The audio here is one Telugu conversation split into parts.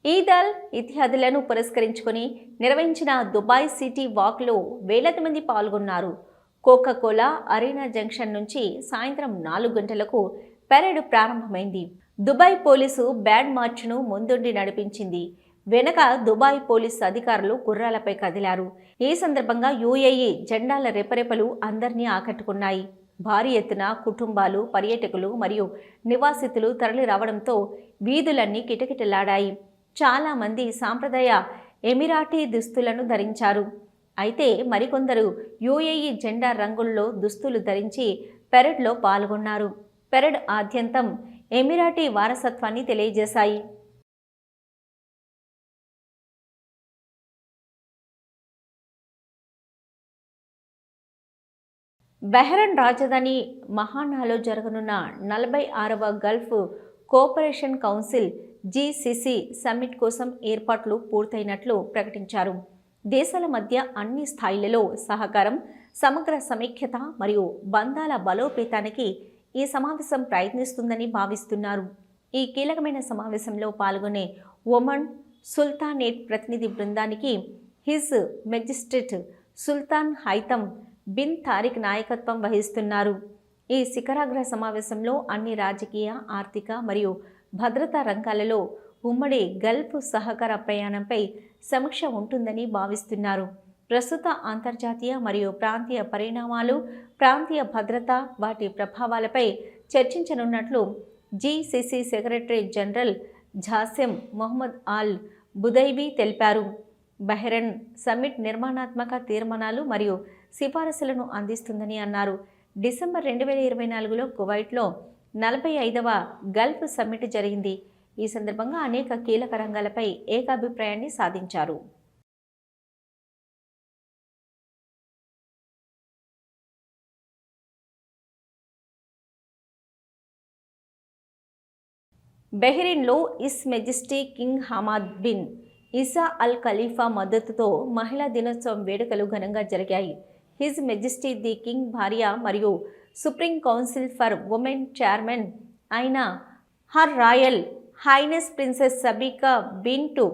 ఈద్ అల్ ఇతిహాదులను పురస్కరించుకొని నిర్వహించిన దుబాయ్ సిటీ వాక్లో వేలాది మంది పాల్గొన్నారు. కోకాకోలా అరీనా జంక్షన్ నుంచి సాయంత్రం 4 గంటలకు పెరేడ్ ప్రారంభమైంది. దుబాయ్ పోలీసు బ్యాండ్ మార్చ్ను ముందుండి నడిపించింది. వెనక దుబాయ్ పోలీసు అధికారులు గుర్రాలపై కదిలారు. ఈ సందర్భంగా యుఏఈ జెండాల రెపరెపలు అందరినీ ఆకట్టుకున్నాయి. భారీ ఎత్తున కుటుంబాలు, పర్యాటకులు మరియు నివాసితులు తరలి రావడంతో వీధులన్నీ కిటకిటలాడాయి. చాలా మంది సాంప్రదాయ ఎమిరాటీ దుస్తులను ధరించారు. అయితే మరికొందరు యుఏఈ జెండా రంగుల్లో దుస్తులు ధరించి పెరేడ్లో పాల్గొన్నారు. పెరేడ్ ఆద్యంతం ఎమిరాటీ వారసత్వాన్ని తెలియజేశాయి. బహ్రెయిన్ రాజధాని మహానాలో జరగనున్న 46వ Gulf cooperation council GCC summit కోసం ఏర్పాట్లు పూర్తయినట్లు ప్రకటించారు. దేశాల మధ్య అన్ని స్థాయిలలో సహకారం, సమగ్ర సమైక్యత మరియు బంధాల బలోపేతానికి ఈ సమావేశం ప్రయత్నిస్తుందని భావిస్తున్నారు. ఈ కీలకమైన సమావేశంలో పాల్గొనే ఒమన్ సుల్తానేట్ ప్రతినిధి బృందానికి హిజ్ మెజెస్టీట్ సుల్తాన్ హైతమ్ బిన్ తారిక్ నాయకత్వం వహిస్తున్నారు. ఈ శిఖరాగ్ర సమావేశంలో అన్ని రాజకీయ, ఆర్థిక మరియు భద్రతా రంగాలలో ఉమ్మడి గల్ఫ్ సహకార ప్రయాణంపై సమీక్ష ఉంటుందని భావిస్తున్నారు. ప్రస్తుత అంతర్జాతీయ మరియు ప్రాంతీయ పరిణామాలు, ప్రాంతీయ భద్రత, వాటి ప్రభావాలపై చర్చించనున్నట్లు GCC secretary general Jasem Mohammed Al Budaiwi తెలిపారు. బహ్రెయిన్ సమ్మిట్ నిర్మాణాత్మక తీర్మానాలు మరియు సిఫారసులను అందిస్తుందని అన్నారు. డిసెంబర్ 2024లో కువైట్లో 45వ గల్ఫ్ సమ్మిట్ జరిగింది. ఈ సందర్భంగా అనేక కీలక రంగాలపై ఏకాభిప్రాయాన్ని సాధించారు. బహ్రెయిన్లో his majesty king Hamad bin Isa Al Khalifa మద్దతుతో మహిళా దినోత్సవం వేడుకలు ఘనంగా జరిగాయి. హిజ్ మెజెస్టీ ది కింగ్ భార్య మరియు supreme council for women chairman అయిన her royal highness princess Sabeeka bint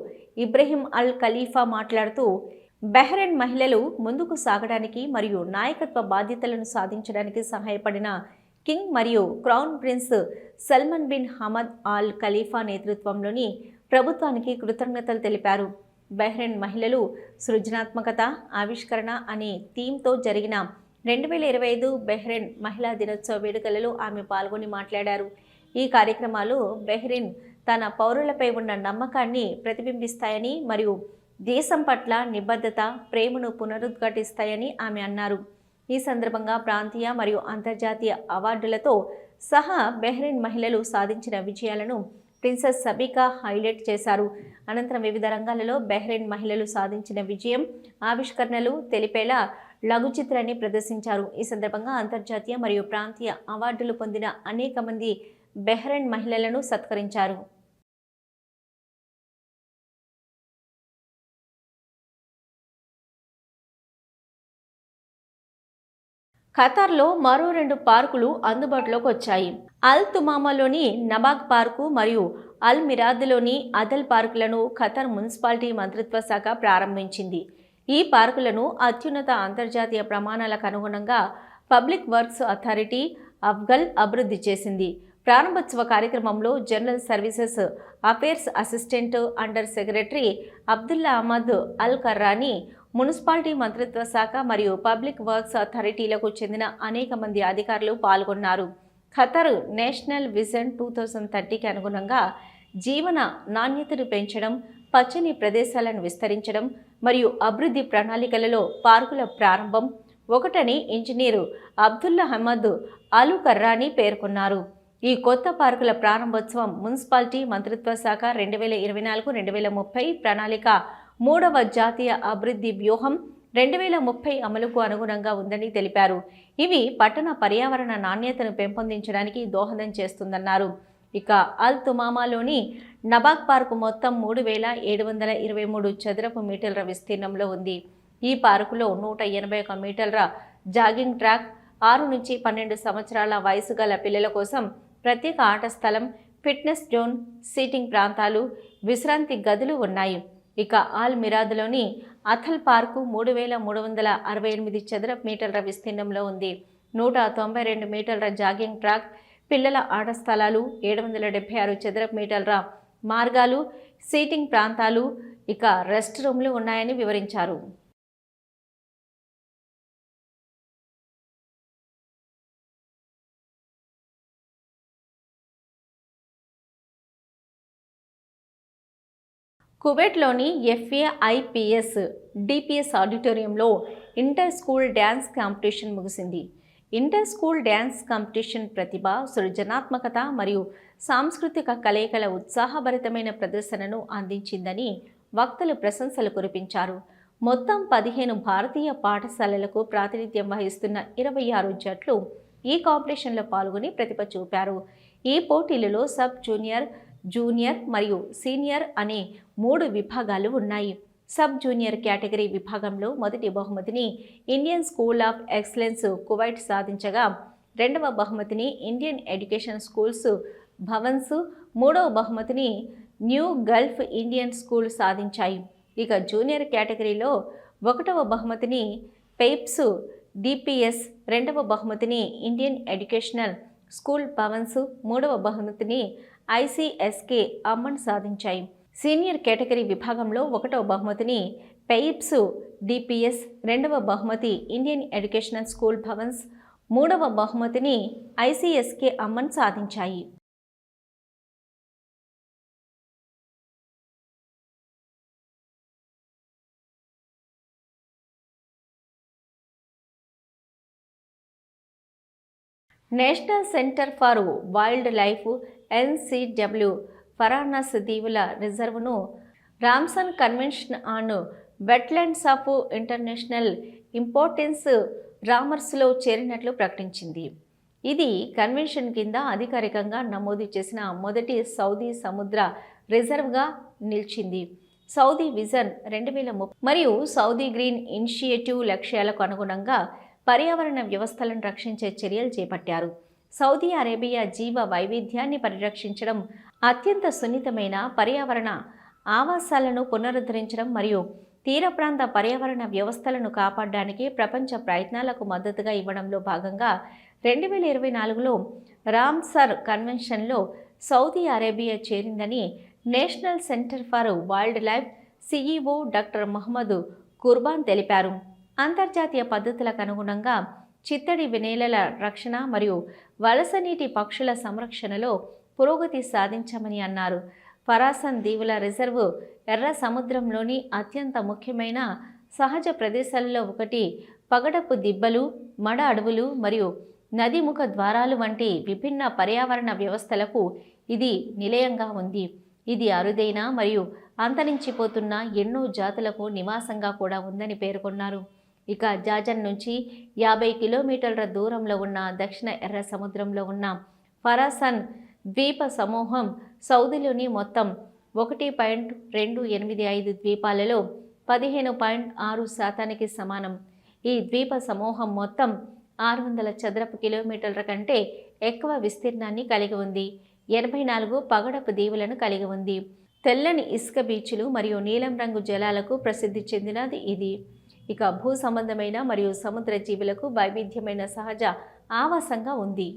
Ibrahim Al Khalifa మాట్లాడుతూ, బహ్రెయిన్ మహిళలు ముందుకు సాగడానికి మరియు నాయకత్వ బాధ్యతలను సాధించడానికి సహాయపడిన కింగ్ మరియు crown prince Salman bin Hamad Al Khalifa నేతృత్వంలోని ప్రభుత్వానికి కృతజ్ఞతలు తెలిపారు. బహ్రెయిన్ మహిళలు సృజనాత్మకత, ఆవిష్కరణ అనే థీమ్తో జరిగిన 2025 బహ్రెయిన్ మహిళా దినోత్సవ వేడుకలలో ఆమె పాల్గొని మాట్లాడారు. ఈ కార్యక్రమాలు బహ్రెయిన్ తన పౌరులపై ఉన్న నమ్మకాన్ని ప్రతిబింబిస్తాయని మరియు దేశం పట్ల నిబద్ధత, ప్రేమను పునరుద్ఘాటిస్తాయని ఆమె అన్నారు. ఈ సందర్భంగా ప్రాంతీయ మరియు అంతర్జాతీయ అవార్డులతో సహా బహ్రెయిన్ మహిళలు సాధించిన విజయాలను ప్రిన్సెస్ సబీకా హైలైట్ చేశారు. అనంతరం వివిధ రంగాలలో బహ్రెయిన్ మహిళలు సాధించిన విజయం, ఆవిష్కరణలు తెలిపేలా లఘు చిత్రాన్ని ప్రదర్శించారు. ఈ సందర్భంగా అంతర్జాతీయ మరియు ప్రాంతీయ అవార్డులు పొందిన అనేక మంది బహ్రెయిన్ మహిళలను సత్కరించారు. ఖతార్లో మరో 2 పార్కులు అందుబాటులోకి వచ్చాయి. అల్ తుమామాలోని నబాగ్ పార్కు మరియు అల్ మిరాద్లోని అదల్ పార్కులను ఖతార్ మున్సిపాలిటీ మంత్రిత్వ శాఖ ప్రారంభించింది. ఈ పార్కులను అత్యున్నత అంతర్జాతీయ ప్రమాణాలకు అనుగుణంగా పబ్లిక్ వర్క్స్ అథారిటీ అఫ్గల్ అభివృద్ధి చేసింది. ప్రారంభోత్సవ కార్యక్రమంలో general services affairs assistant under secretary Abdulla Ahmed Al Karrani, municipality మంత్రిత్వ శాఖ మరియు పబ్లిక్ వర్క్స్ అథారిటీలకు చెందిన అనేక మంది అధికారులు పాల్గొన్నారు. ఖతార్ నేషనల్ విజన్ 2030కి అనుగుణంగా జీవన నాణ్యతను పెంచడం, పచ్చని ప్రదేశాలను విస్తరించడం మరియు అభివృద్ధి ప్రణాళికలలో పార్కుల ప్రారంభం ఒకటని ఇంజనీరు అబ్దుల్లా అహ్మద్ అల్ కర్రానీ పేర్కొన్నారు. ఈ కొత్త పార్కుల ప్రారంభోత్సవం మున్సిపాలిటీ మంత్రిత్వ శాఖ 2024-2030 ప్రణాళిక 3వ జాతీయ అభివృద్ధి వ్యూహం 2030 అమలుకు అనుగుణంగా ఉందని తెలిపారు. ఇవి పట్టణ పర్యావరణ నాణ్యతను పెంపొందించడానికి దోహదం చేస్తుందన్నారు. ఇక అల్ తుమామాలోని నబాగ్ పార్కు మొత్తం 3723 చదరపు మీటర్ల విస్తీర్ణంలో ఉంది. ఈ పార్కులో 181 మీటర్ల జాగింగ్ ట్రాక్, 6 నుంచి 12 సంవత్సరాల వయసు గల పిల్లల కోసం ప్రత్యేక ఆట స్థలం, ఫిట్నెస్ జోన్, సీటింగ్ ప్రాంతాలు, విశ్రాంతి గదులు ఉన్నాయి. ఇక ఆల్ మిరాద్లోని అథల్ పార్కు 3,368 చదరపు మీటర్ల విస్తీర్ణంలో ఉంది. 192 మీటర్ల జాగింగ్ ట్రాక్, పిల్లల ఆట స్థలాలు, 776 చదరపు మీటర్ల మార్గాలు, సీటింగ్ ప్రాంతాలు, ఇక రెస్ట్ రూమ్లు ఉన్నాయని వివరించారు. కువైట్లోని FAIPS DPS ఆడిటోరియంలో ఇంటర్ స్కూల్ డ్యాన్స్ కాంపిటీషన్ ముగిసింది. ఇంటర్ స్కూల్ డ్యాన్స్ కాంపిటీషన్ ప్రతిభ, సృజనాత్మకత మరియు సాంస్కృతిక కలయికల ఉత్సాహభరితమైన ప్రదర్శనను అందించిందని వక్తలు ప్రశంసలు కురిపించారు. మొత్తం 15 భారతీయ పాఠశాలలకు ప్రాతినిధ్యం వహిస్తున్న 26 జట్లు ఈ కాంపిటీషన్లో పాల్గొని ప్రతిభ చూపారు. ఈ పోటీలలో సబ్ జూనియర్, జూనియర్ మరియు సీనియర్ అనే 3 విభాగాలు ఉన్నాయి. సబ్ జూనియర్ కేటగిరీ విభాగంలో మొదటి బహుమతిని Indian school of excellence Kuwait సాధించగా, రెండవ బహుమతిని ఇండియన్ ఎడ్యుకేషన్ స్కూల్స్ భవన్స్, మూడవ బహుమతిని న్యూ గల్ఫ్ ఇండియన్ స్కూల్ సాధించాయి. ఇక జూనియర్ కేటగిరీలో 1వ బహుమతిని పెయిప్స్ DPS, రెండవ బహుమతిని ఇండియన్ ఎడ్యుకేషనల్ స్కూల్ భవన్స్, మూడవ బహుమతిని ICSK అమ్మన్ సాధించాయి. సీనియర్ కేటగిరీ విభాగంలో 1వ బహుమతిని పెయిప్స్ DPS, రెండవ బహుమతి ఇండియన్ ఎడ్యుకేషనల్ స్కూల్ భవన్స్, మూడవ బహుమతిని ICSK అమ్మన్ సాధించాయి. National centre for wildlife NCW Farasan దీవుల రిజర్వ్ను Ramsar convention on wetlands of international importance రామర్స్లో చేరినట్లు ప్రకటించింది. ఇది కన్వెన్షన్ కింద అధికారికంగా నమోదు చేసిన మొదటి సౌదీ సముద్ర రిజర్వ్గా నిలిచింది. సౌదీ విజన్ 2030 మరియు సౌదీ గ్రీన్ ఇనిషియేటివ్ లక్ష్యాలకు అనుగుణంగా పర్యావరణ వ్యవస్థలను రక్షించే చర్యలు చేపట్టారు. సౌదీ అరేబియా జీవ వైవిధ్యాన్ని పరిరక్షించడం, అత్యంత సున్నితమైన పర్యావరణ ఆవాసాలను పునరుద్ధరించడం మరియు తీర ప్రాంత పర్యావరణ వ్యవస్థలను కాపాడడానికి ప్రపంచ ప్రయత్నాలకు మద్దతుగా ఇవ్వడంలో భాగంగా 2024లో రామ్సర్ కన్వెన్షన్లో సౌదీ అరేబియా చేరిందని national centre for wildlife CEO doctor Mohammed Qurban తెలిపారు. అంతర్జాతీయ పద్ధతులకు అనుగుణంగా చిత్తడి నేలల రక్షణ మరియు వలస నీటి పక్షుల సంరక్షణలో పురోగతి సాధించామని అన్నారు. ఫరాసన్ దీవుల రిజర్వ్ ఎర్ర సముద్రంలోని అత్యంత ముఖ్యమైన సహజ ప్రదేశాలలో ఒకటి. పగడపు దిబ్బలు, మడ అడవులు మరియు నది ముఖ ద్వారాలు వంటి విభిన్న పర్యావరణ వ్యవస్థలకు ఇది నిలయంగా ఉంది. ఇది అరుదైన మరియు అంతరించిపోతున్న ఎన్నో జాతులకు నివాసంగా కూడా ఉందని పేర్కొన్నారు. ఇక జాజన్ నుంచి 50 కిలోమీటర్ల దూరంలో ఉన్న దక్షిణ ఎర్ర సముద్రంలో ఉన్న ఫరాసన్ ద్వీప సమూహం సౌదీలోని మొత్తం 1.285 ద్వీపాలలో 15.6% సమానం. ఈ ద్వీప సమూహం మొత్తం 600 చదరపు కిలోమీటర్ల కంటే ఎక్కువ విస్తీర్ణాన్ని కలిగి ఉంది. 84 పగడపు దీవులను కలిగి ఉంది. తెల్లని ఇసుక బీచ్లు మరియు నీలం రంగు జలాలకు ప్రసిద్ధి చెందినది ఇది. ఇక భూ సంబంధమైన మరియు సముద్ర జీవులకు వైవిధ్యమైన సహజ ఆవాసంగా ఉంది.